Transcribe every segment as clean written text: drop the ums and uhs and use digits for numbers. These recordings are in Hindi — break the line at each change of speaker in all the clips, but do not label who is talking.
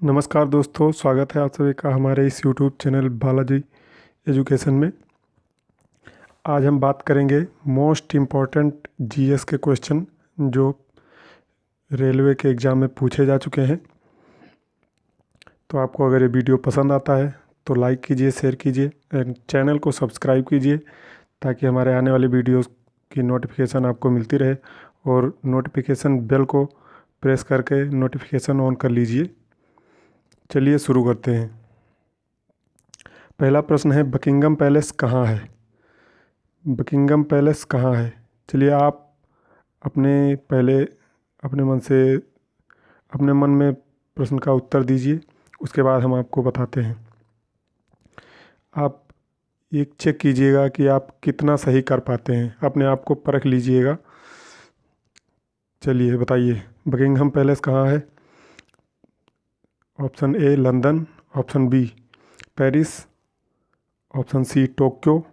नमस्कार दोस्तों, स्वागत है आप सभी का हमारे इस YouTube चैनल बालाजी एजुकेशन में। आज हम बात करेंगे मोस्ट इम्पॉर्टेंट जीएस के क्वेश्चन जो रेलवे के एग्ज़ाम में पूछे जा चुके हैं। तो आपको अगर ये वीडियो पसंद आता है तो लाइक कीजिए, शेयर कीजिए एंड चैनल को सब्सक्राइब कीजिए ताकि हमारे आने वाली वीडियोस की नोटिफिकेशन आपको मिलती रहे, और नोटिफिकेशन बेल को प्रेस करके नोटिफिकेशन ऑन कर लीजिए। चलिए शुरू करते हैं। पहला प्रश्न है, बकिंगम पैलेस कहाँ है? बकिंगम पैलेस कहाँ है? चलिए आप अपने मन में प्रश्न का उत्तर दीजिए, उसके बाद हम आपको बताते हैं। आप एक चेक कीजिएगा कि आप कितना सही कर पाते हैं, अपने आप को परख लीजिएगा। चलिए बताइए, बकिंगम पैलेस कहाँ है? Option A London, option B Paris, option C Tokyo,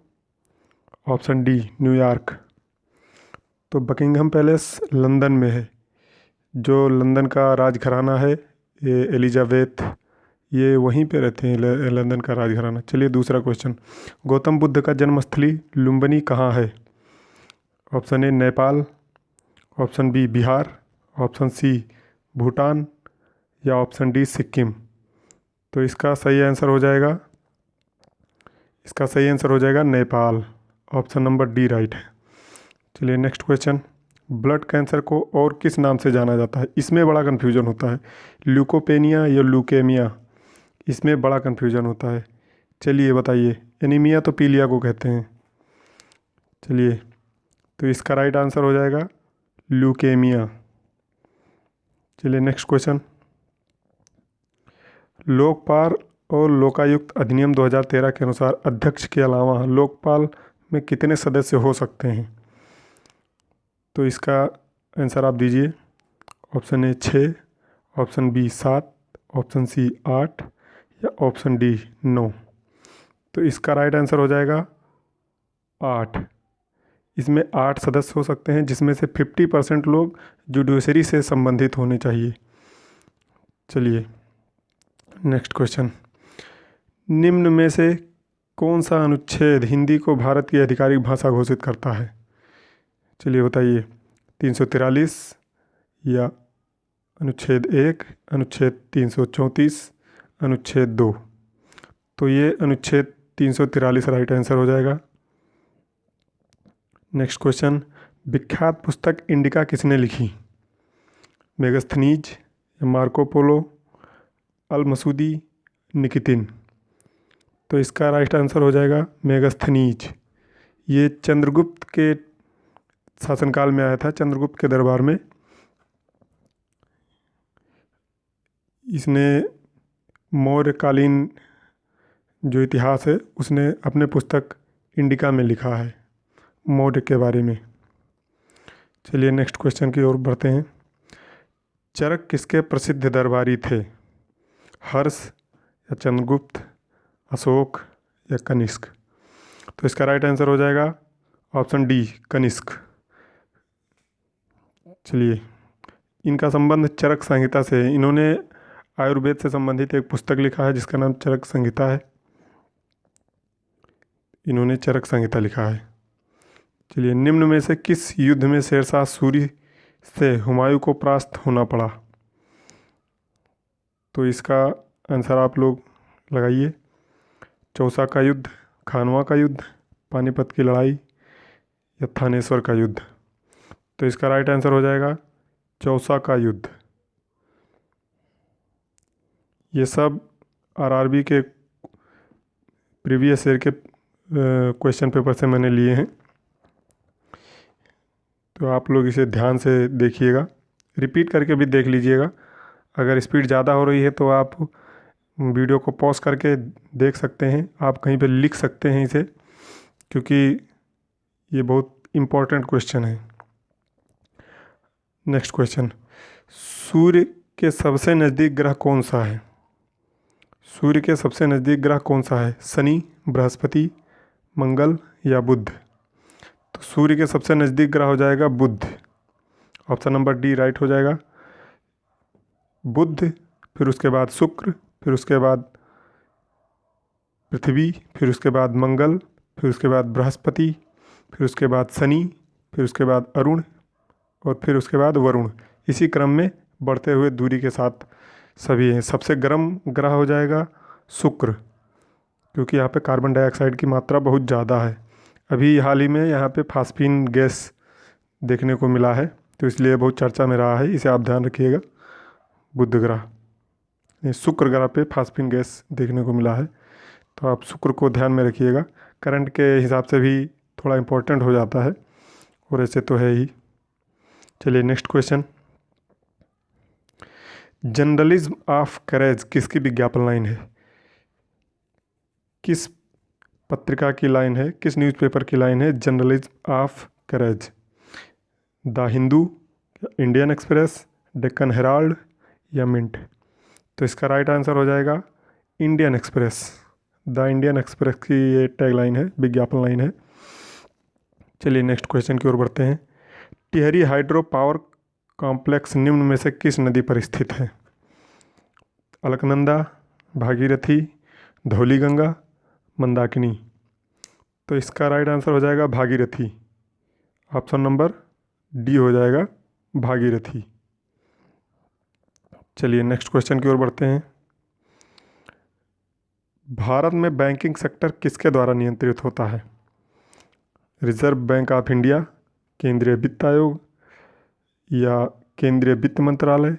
option D New York. तो बकिंगम पैलेस लंदन में है। जो लंदन का राजघराना है, ये एलिजाबेथ, ये वहीं पे रहते हैं, लंदन का राजघराना। चलिए दूसरा क्वेश्चन, गौतम बुद्ध का जन्मस्थली लुम्बिनी कहाँ है? Option A Nepal, option B Bihar, option C Bhutan या ऑप्शन डी सिक्किम। तो इसका सही आंसर हो जाएगा Nepal. Option number D right है। चलिए नेक्स्ट क्वेश्चन, ब्लड कैंसर को और किस नाम से जाना जाता है? इसमें बड़ा कन्फ्यूजन होता है, ल्यूकोपेनिया या ल्यूकेमिया, इसमें बड़ा कन्फ्यूजन होता है। चलिए बताइए, एनीमिया तो पीलिया को कहते हैं। चलिए, तो इसका राइट आंसर हो जाएगा ल्यूकेमिया। चलिए नेक्स्ट क्वेश्चन, लोकपाल और लोकायुक्त अधिनियम 2013 के अनुसार अध्यक्ष के अलावा लोकपाल में कितने सदस्य हो सकते हैं? तो इसका आंसर आप दीजिए। Option A 6, option B 7, option C 8 या ऑप्शन डी 9। तो इसका राइट आंसर हो जाएगा 8। इसमें 8 सदस्य हो सकते हैं, जिसमें से 50% लोग जुडिशरी से संबंधित होने चाहिए। चलिए नेक्स्ट क्वेश्चन, निम्न में से कौन सा अनुच्छेद हिंदी को भारत की आधिकारिक भाषा घोषित करता है? चलिए बताइए, 343 या अनुच्छेद 1, अनुच्छेद 334, अनुच्छेद 2। तो ये अनुच्छेद 343 राइट आंसर हो जाएगा। नेक्स्ट क्वेश्चन, विख्यात पुस्तक इंडिका किसने लिखी? मेगस्थनीज या मार्को पोलो, अल मसूदी, निकितिन। तो इसका राइट आंसर हो जाएगा मेगस्थनीज। ये चंद्रगुप्त के शासनकाल में आया था, चंद्रगुप्त के दरबार में। इसने मौर्यकालीन जो इतिहास है उसने अपने पुस्तक इंडिका में लिखा है, मौर्य के बारे में। चलिए नेक्स्ट क्वेश्चन की ओर बढ़ते हैं। चरक किसके प्रसिद्ध दरबारी थे? हर्ष या चंद्रगुप्त, अशोक या कनिष्क। तो इसका राइट आंसर हो जाएगा ऑप्शन डी कनिष्क। चलिए, इनका संबंध चरक संहिता से है। इन्होंने आयुर्वेद से संबंधित एक पुस्तक लिखा है जिसका नाम चरक संहिता है। इन्होंने चरक संहिता लिखा है। चलिए, निम्न में से किस युद्ध में शेरशाह सूरी से हुमायूं को परास्त होना पड़ा? तो इसका आंसर आप लोग लगाइए। चौसा का युद्ध, खानवा का युद्ध, पानीपत की लड़ाई या थानेश्वर का युद्ध। तो इसका राइट आंसर हो जाएगा चौसा का युद्ध। ये सब आरआरबी के प्रीवियस ईयर के क्वेश्चन पेपर से मैंने लिए हैं, तो आप लोग इसे ध्यान से देखिएगा, रिपीट करके भी देख लीजिएगा। अगर स्पीड ज़्यादा हो रही है तो आप वीडियो को पॉज करके देख सकते हैं, आप कहीं पे लिख सकते हैं इसे, क्योंकि ये बहुत इम्पोर्टेंट क्वेश्चन है। नेक्स्ट क्वेश्चन, सूर्य के सबसे नज़दीक ग्रह कौन सा है? सूर्य के सबसे नज़दीक ग्रह कौन सा है? शनि, बृहस्पति, मंगल या बुध। तो सूर्य के सबसे नज़दीक ग्रह हो जाएगा बुध। ऑप्शन नंबर डी राइट हो जाएगा। बुध फिर उसके बाद शुक्र, फिर उसके बाद पृथ्वी, फिर उसके बाद मंगल, फिर उसके बाद बृहस्पति, फिर उसके बाद शनि, फिर उसके बाद अरुण और फिर उसके बाद वरुण। इसी क्रम में बढ़ते हुए दूरी के साथ सभी हैं। सबसे गर्म ग्रह हो जाएगा शुक्र, क्योंकि यहाँ पे कार्बन डाइऑक्साइड की मात्रा बहुत ज़्यादा है। अभी हाल ही में यहाँ पे फास्फीन गैस देखने को मिला है, तो इसलिए बहुत चर्चा में रहा है, इसे आप ध्यान रखिएगा। बुध ग्रह, ये शुक्र ग्रह पे फास्फीन गैस देखने को मिला है, तो आप शुक्र को ध्यान में रखिएगा। करंट के हिसाब से भी थोड़ा इम्पोर्टेंट हो जाता है, और ऐसे तो है ही। चलिए next question. Journalism of courage किसकी विज्ञापन लाइन है? किस पत्रिका की लाइन है, किस न्यूज़पेपर की लाइन है journalism of courage? The Hindu, Indian express, Deccan Herald या मिंट? तो इसका राइट आंसर हो जाएगा Indian express. The Indian express की ये टैग लाइन है, विज्ञापन लाइन है। चलिए नेक्स्ट क्वेश्चन की ओर बढ़ते हैं। टिहरी हाइड्रो पावर कॉम्प्लेक्स निम्न में से किस नदी पर स्थित है? अलकनंदा, भागीरथी, धौलीगंगा, मंदाकिनी? तो इसका राइट आंसर हो जाएगा भागीरथी। ऑप्शन नंबर डी हो जाएगा भागीरथी। चलिए नेक्स्ट क्वेश्चन की ओर बढ़ते हैं। भारत में बैंकिंग सेक्टर किसके द्वारा नियंत्रित होता है? रिजर्व बैंक ऑफ इंडिया, केंद्रीय वित्त आयोग या केंद्रीय वित्त मंत्रालय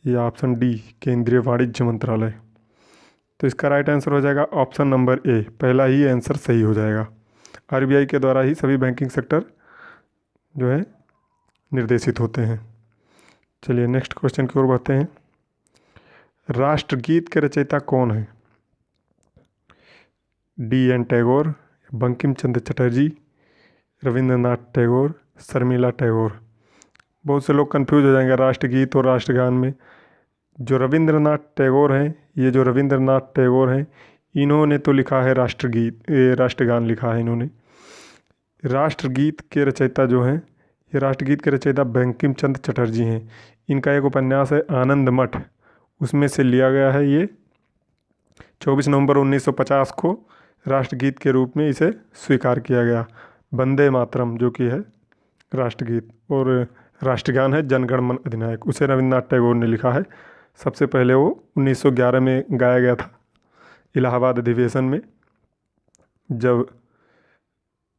या ऑप्शन डी केंद्रीय वाणिज्य मंत्रालय? तो इसका राइट आंसर हो जाएगा ऑप्शन नंबर ए, पहला ही आंसर सही हो जाएगा। आरबीआई के द्वारा ही सभी बैंकिंग सेक्टर जो है निर्देशित होते हैं। चलिए नेक्स्ट क्वेश्चन की ओर बढ़ते हैं। राष्ट्रगीत के रचयिता कौन है? D N Tagore, Bankim Chandra Chatterjee, Rabindranath Tagore, Sharmila Tagore? बहुत से लोग कंफ्यूज हो जाएंगे राष्ट्रगीत और राष्ट्रगान में। जो रविंद्रनाथ टैगोर हैं, ये जो रविंद्रनाथ टैगोर हैं, इन्होंने तो लिखा है राष्ट्रगीत, ये राष्ट्रगान लिखा है इन्होंने। राष्ट्रगीत के रचयिता जो हैं, ये राष्ट्रगीत के रचयिता बंकिम चंद्र चटर्जी हैं। इनका एक उपन्यास है आनंद मठ, उसमें से लिया गया है ये। 24 नवंबर 1950 को राष्ट्रगीत के रूप में इसे स्वीकार किया गया। वंदे मातरम जो कि है राष्ट्रगीत, और राष्ट्रगान है जनगण मन अधिनायक, उसे रविंद्रनाथ टैगोर ने लिखा है। सबसे पहले वो 1911 में गाया गया था इलाहाबाद अधिवेशन में, जब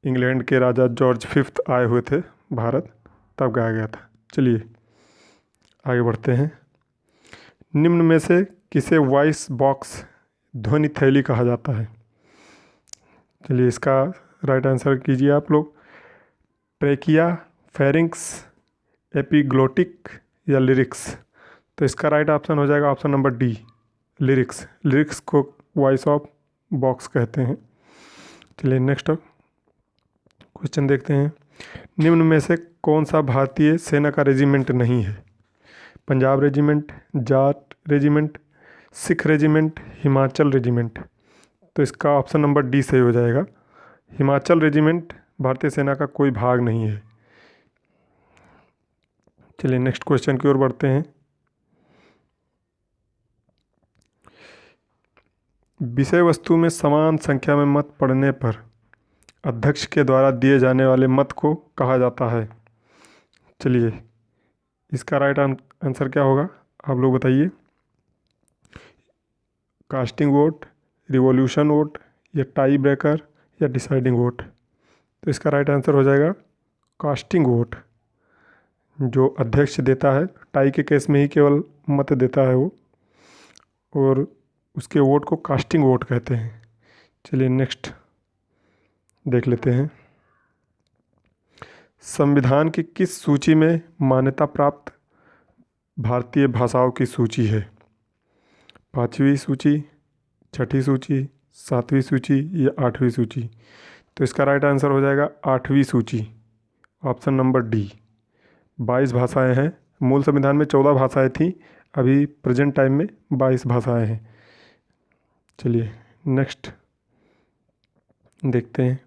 इंग्लैंड के राजा जॉर्ज फिफ्थ आए हुए थे भारत, तब गाया गया था। चलिए आगे बढ़ते हैं। निम्न में से किसे वॉइस बॉक्स ध्वनि थैली कहा जाता है? चलिए इसका राइट आंसर कीजिए आप लोग। ट्रेकिया, फेरिंक्स, एपिग्लोटिक या लिरिक्स? तो इसका राइट ऑप्शन हो जाएगा option number D lyrics. Lyrics को वॉइस ऑफ बॉक्स कहते हैं। चलिए नेक्स्ट क्वेश्चन देखते हैं। निम्न में से कौन सा भारतीय सेना का रेजिमेंट नहीं है? Punjab regiment, Jat regiment, Sikh regiment, Himachal regiment? तो इसका ऑप्शन नंबर डी सही हो जाएगा। हिमाचल रेजिमेंट भारतीय सेना का कोई भाग नहीं है। चलिए नेक्स्ट क्वेश्चन की ओर बढ़ते हैं। विषय वस्तु में समान संख्या में मत पड़ने पर अध्यक्ष के द्वारा दिए जाने वाले मत को कहा जाता है? चलिए इसका राइट आंसर क्या होगा, आप लोग बताइए। कास्टिंग वोट, रिवॉल्यूशन वोट या टाई ब्रेकर या डिसाइडिंग वोट? तो इसका राइट आंसर हो जाएगा कास्टिंग वोट, जो अध्यक्ष देता है। टाई के केस में ही केवल मत देता है वो, और उसके वोट को कास्टिंग वोट कहते हैं। चलिए नेक्स्ट देख लेते हैं। संविधान की किस सूची में मान्यता प्राप्त भारतीय भाषाओं की सूची है? 5वीं सूची, 6ठी सूची, 7वीं सूची या 8वीं सूची? तो इसका राइट आंसर हो जाएगा 8वीं सूची, ऑप्शन नंबर डी। 22 भाषाएं हैं। मूल संविधान में 14 भाषाएं थीं, अभी प्रेजेंट टाइम में 22 भाषाएं हैं। चलिए नेक्स्ट देखते हैं।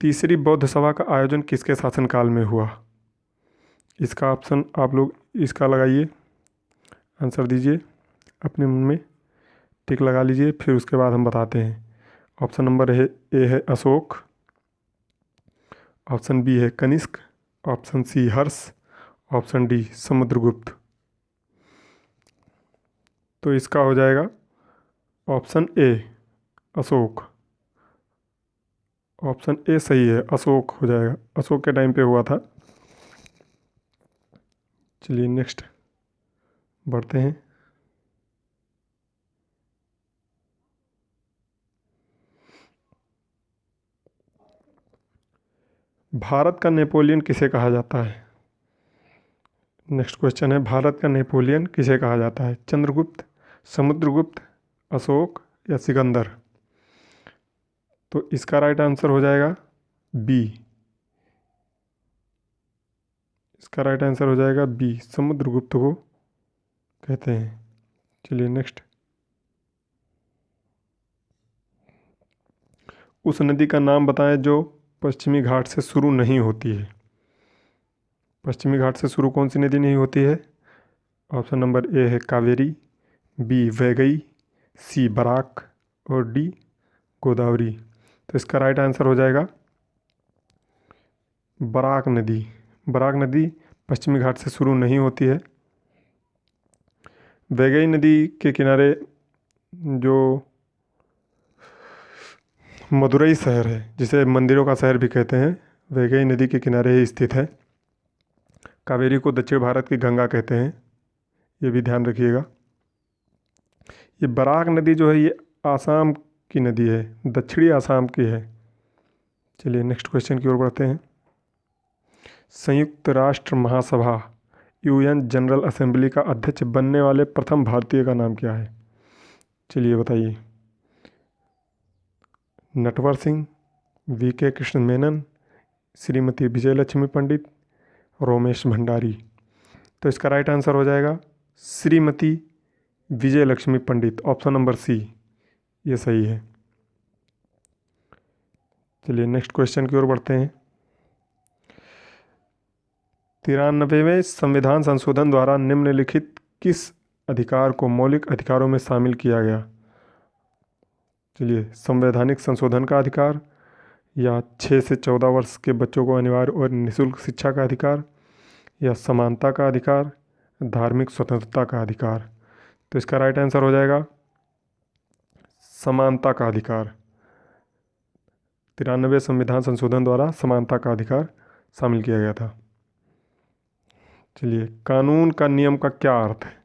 तीसरी बौद्ध सभा का आयोजन किसके शासनकाल में हुआ? इसका ऑप्शन आप लोग इसका लगाइए, आंसर दीजिए। अपने मन में टिक लगा लीजिए, फिर उसके बाद हम बताते हैं। ऑप्शन नंबर ए है अशोक, ऑप्शन बी है कनिष्क, ऑप्शन सी हर्ष, ऑप्शन डी समुद्रगुप्त। तो इसका हो जाएगा option A Ashok. Option A सही है, अशोक हो जाएगा, अशोक के टाइम पे हुआ था। चलिए नेक्स्ट बढ़ते हैं। भारत का नेपोलियन किसे कहा जाता है? नेक्स्ट क्वेश्चन है, भारत का नेपोलियन किसे कहा जाता है? चंद्रगुप्त, समुद्रगुप्त, अशोक या सिकंदर? तो इसका राइट आंसर हो जाएगा बी। इसका राइट आंसर हो जाएगा बी, समुद्रगुप्त को कहते हैं। चलिए नेक्स्ट। उस नदी का नाम बताएं जो पश्चिमी घाट से शुरू नहीं होती है। पश्चिमी घाट से शुरू कौन सी नदी नहीं होती है? ऑप्शन नंबर ए है कावेरी, बी वैगई, सी बराक और डी गोदावरी। तो इसका राइट आंसर हो जाएगा बराक नदी। बराक नदी पश्चिमी घाट से शुरू नहीं होती है। वैगई नदी के किनारे जो मदुरई शहर है, जिसे मंदिरों का शहर भी कहते हैं, वैगई नदी के किनारे ही स्थित है। कावेरी को दक्षिण भारत की गंगा कहते हैं, ये भी ध्यान रखिएगा। ये बराक नदी जो है ये आसाम की नदी है, दक्षिणी आसाम की है। चलिए नेक्स्ट क्वेश्चन की ओर बढ़ते हैं। संयुक्त राष्ट्र महासभा यूएन जनरल असेंबली का अध्यक्ष बनने वाले प्रथम भारतीय का नाम क्या है? चलिए बताइए। नटवर सिंह, वीके कृष्ण मेनन, श्रीमती विजयलक्ष्मी पंडित, रोमेश भंडारी। तो इसका राइट आंसर हो जाएगा श्रीमती विजयलक्ष्मी पंडित, ऑप्शन नंबर सी, ये सही है। चलिए नेक्स्ट क्वेश्चन की ओर बढ़ते हैं। 93वें संविधान संशोधन द्वारा निम्नलिखित किस अधिकार को मौलिक अधिकारों में शामिल किया गया? चलिए, संवैधानिक संशोधन का अधिकार, या 6 से 14 वर्ष के बच्चों को अनिवार्य और निःशुल्क शिक्षा का अधिकार, या समानता का अधिकार, धार्मिक स्वतंत्रता का अधिकार? तो इसका राइट आंसर हो जाएगा समानता का अधिकार। 93वें संविधान संशोधन द्वारा समानता का अधिकार शामिल किया गया था। चलिए, कानून का नियम का क्या अर्थ है?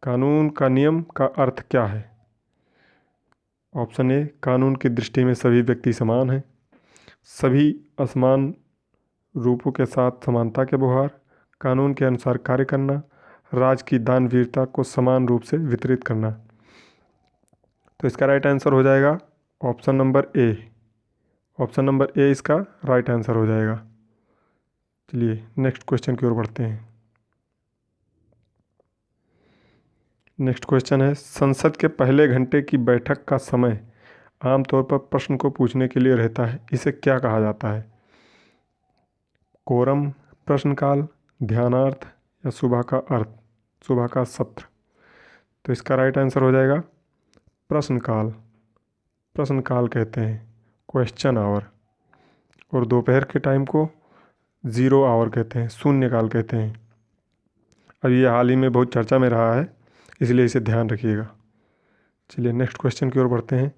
कानून का नियम का अर्थ क्या है? ऑप्शन ए, कानून की दृष्टि में सभी व्यक्ति समान हैं, सभी असमान रूपों के साथ समानता के व्यवहार, कानून के अनुसार कार्य करना, राज की दानवीरता को समान रूप से वितरित करना। तो इसका राइट आंसर हो जाएगा option number A. Option number A इसका राइट आंसर हो जाएगा। चलिए नेक्स्ट क्वेश्चन की ओर बढ़ते हैं। नेक्स्ट क्वेश्चन है, संसद के पहले घंटे की बैठक का समय आमतौर पर प्रश्न को पूछने के लिए रहता है, इसे क्या कहा जाता है? कोरम, प्रश्नकाल, ध्यानार्थ या सुबह का सत्र? तो इसका राइट आंसर हो जाएगा प्रश्नकाल। प्रश्नकाल कहते हैं क्वेश्चन आवर, और दोपहर के टाइम को 0 आवर कहते हैं, शून्यकाल कहते हैं। अब ये हाल ही में बहुत चर्चा में रहा है, इसलिए इसे ध्यान रखिएगा। चलिए नेक्स्ट क्वेश्चन की ओर बढ़ते हैं।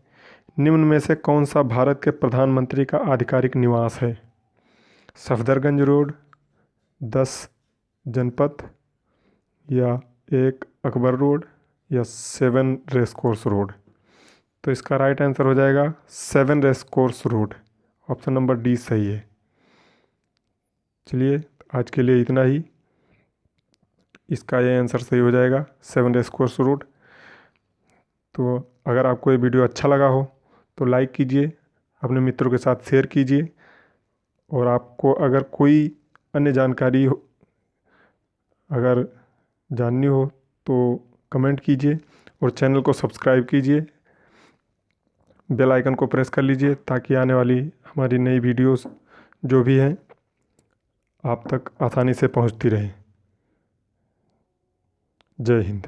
निम्न में से कौन सा भारत के प्रधानमंत्री का आधिकारिक निवास है? सफदरगंज रोड, 10 जनपथ, या 1 अकबर रोड, या 7 रेस कोर्स रोड? तो इसका राइट आंसर हो जाएगा 7 race course road, option number D सही है। चलिए आज के लिए इतना ही, इसका ये आंसर सही हो जाएगा 7 रेस कोर्स रोड। तो अगर आपको ये वीडियो अच्छा लगा हो तो लाइक कीजिए, अपने मित्रों के साथ शेयर कीजिए, और आपको अगर कोई अन्य जानकारी हो, अगर जाननी हो तो कमेंट कीजिए, और चैनल को सब्सक्राइब कीजिए, बेल आइकन को प्रेस कर लीजिए, ताकि आने वाली हमारी नई वीडियोस जो भी हैं आप तक आसानी से पहुंचती रहें। जय हिंद।